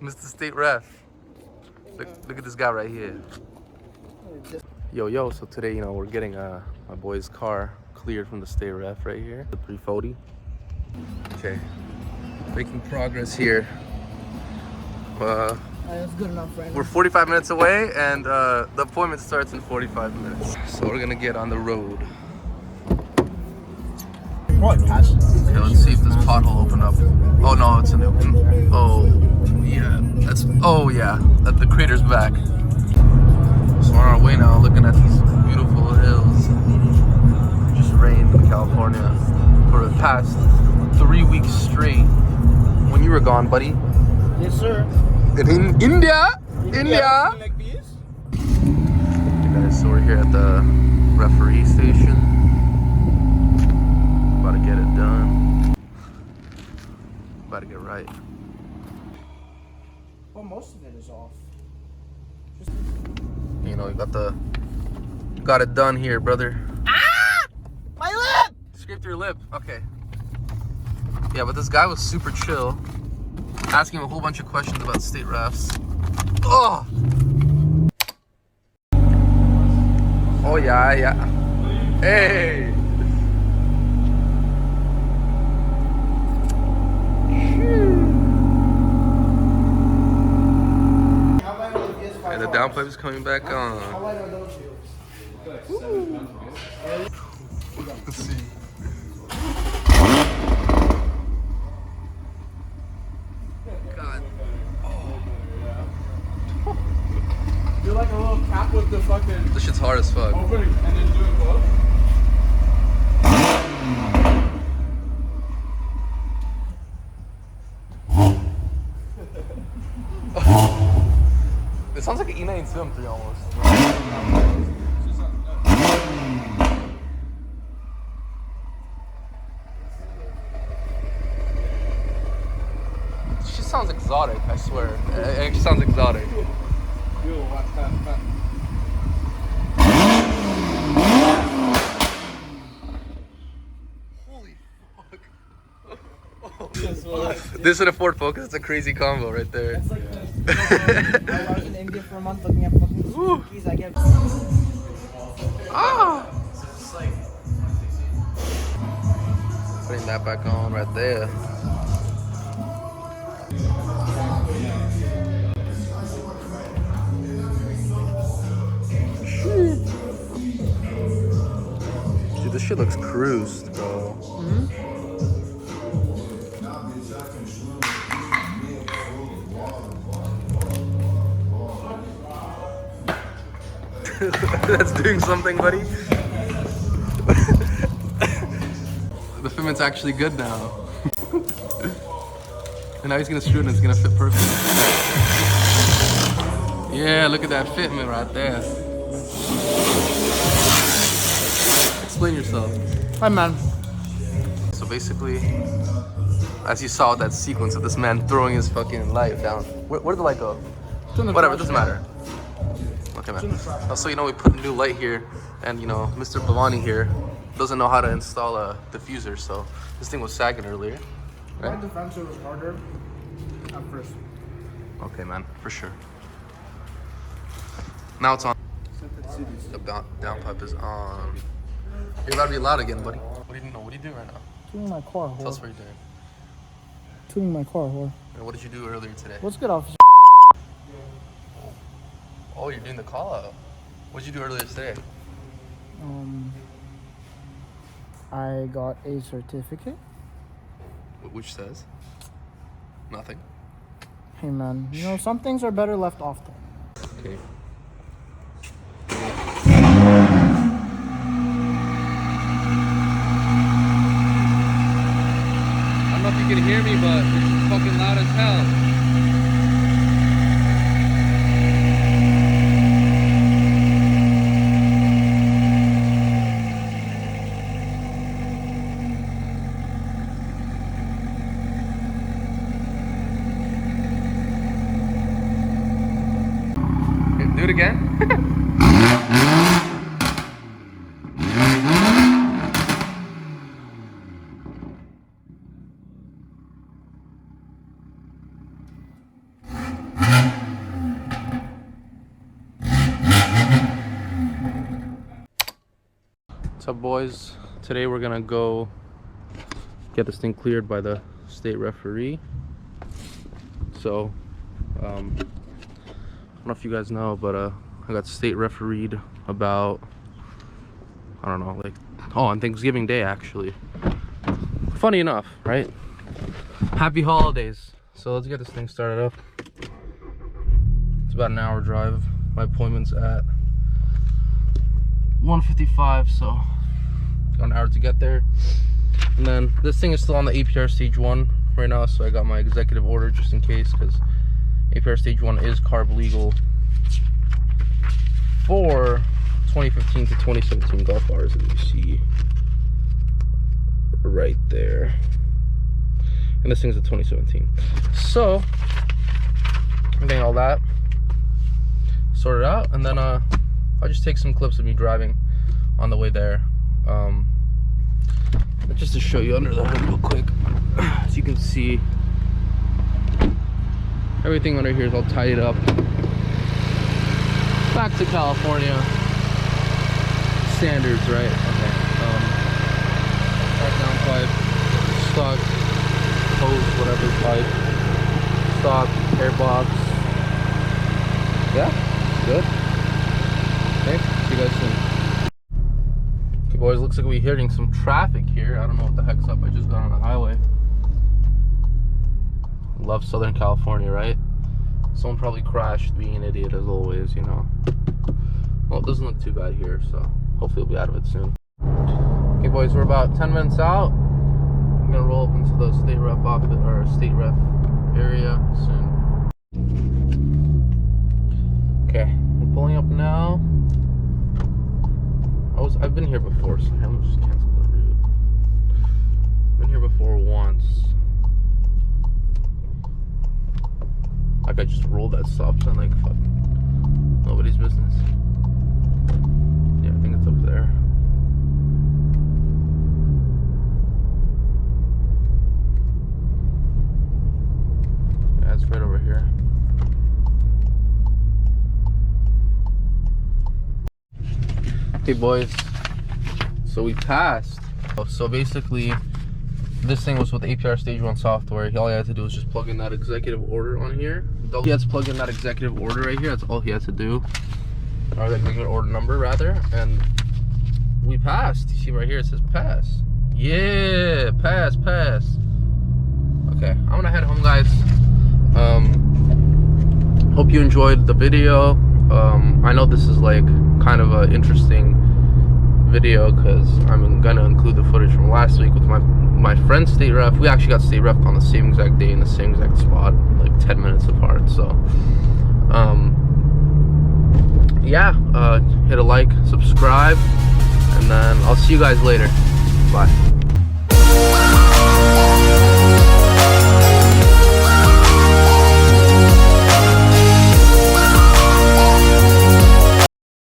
Mr. State Ref. Look at this guy right here. Yo, so today, we're getting my boy's car cleared from the state ref right here. The 340. Okay. Making progress here. That's good enough right now. We're 45 minutes away and the appointment starts in 45 minutes. So we're gonna get on the road. Okay, let's see if this pothole opened up. Oh no, it's a new one. Oh yeah, the crater's back. So we're on our way now, looking at these beautiful hills. Just rained in California for the past 3 weeks straight. When you were gone, buddy. Yes, sir. In India. Like this? Okay, guys, so we're here at the referee station. About to get it done. About to get right. Well, most of it is off. You got it done here, brother. Ah! My lip! Scraped your lip. Okay. Yeah, but this guy was super chill, asking him a whole bunch of questions about state refs. Oh! Oh yeah. Hey! And the downpipe is coming back on. How light are those shields? Let's see. God. You're like a little cap with the fucking This shit's hard as fuck. opening and then doing both. It sounds like an E9 Swim 3 almost. This shit sounds exotic, I swear. It actually sounds exotic. Yo, watch that. Holy fuck. This and a Ford Focus, it's a crazy combo right there. It's like I was in India for a month looking at fucking Suzuki's. I get. Ah! Putting that back on right there. Dude, this shit looks cruised, bro. That's doing something, buddy. The fitment's actually good now. And now he's gonna screw it and it's gonna fit perfect. Yeah, look at that fitment right there. Explain yourself. Hi, man. So basically, as you saw that sequence of this man throwing his fucking light down. Where did the light go? Whatever, it doesn't matter. Okay, man. Also, we put a new light here, and Mr. Bhavani here doesn't know how to install a diffuser, so this thing was sagging earlier. Right? My diffuser was harder at first. Okay, man, for sure. Now it's on. The downpipe is on. You're about to be loud again, buddy. What are you doing right now? Tuning my car, whore. Tell us what you're doing. Tuning my car, whore. And what did you do earlier today? What's good, officer? Oh, you're doing the call out. What did you do earlier today? I got a certificate. Which says? Nothing. Hey, man. Some things are better left off though. Okay. I don't know if you can hear me, but it's fucking loud as hell. Do it again. What's up, boys? Today we're gonna go get this thing cleared by the state referee. So I don't know if you guys know, but I got state refereed about, I don't know, like, oh, on Thanksgiving Day actually. Funny enough, right? Happy holidays. So let's get this thing started up. It's about an hour drive. My appointment's at 1:55, so got an hour to get there. And then this thing is still on the APR stage 1 right now, so I got my executive order just in case, because APR stage 1 is carb legal for 2015 to 2017 golf bars, as you see right there. And this thing's a 2017. So I'm getting all that sorted out, and then I'll just take some clips of me driving on the way there, just to show you under the hood real quick. As you can see, everything under here is all tidied up. Back to California standards, right? Okay. Downpipe, stock hose, whatever pipe, stock airbox. Yeah, good. Okay, see you guys soon. Okay, boys, looks like we're hitting some traffic here. I don't know what the heck's up. I just got on the highway. Love Southern California, right? Someone probably crashed, being an idiot as always, you know. Well, it doesn't look too bad here, so hopefully we'll be out of it soon. Okay, boys, we're about 10 minutes out. I'm gonna roll up into the state ref office, or state ref area soon. Okay, we're pulling up now. I've been here before, so I'm gonna just cancel the route. Been here before once. Like, I just rolled that stop sign like fucking nobody's business. Yeah, I think it's up there. Yeah, it's right over here. Okay, boys, so we passed. So basically, this thing was with APR stage 1 software. All he had to do was just plug in that executive order on here. He had to plug in that executive order right here. That's all he had to do, or the executive order number rather, and we passed. You see right here, it says pass. Yeah, pass. Okay, I'm gonna head home, guys. Hope you enjoyed the video. I know this is like kind of an interesting video because I'm gonna include the footage from last week with my friend's state ref. We actually got state ref on the same exact day in the same exact spot, like 10 minutes apart. So yeah, hit a like, subscribe, and then I'll see you guys later. Bye.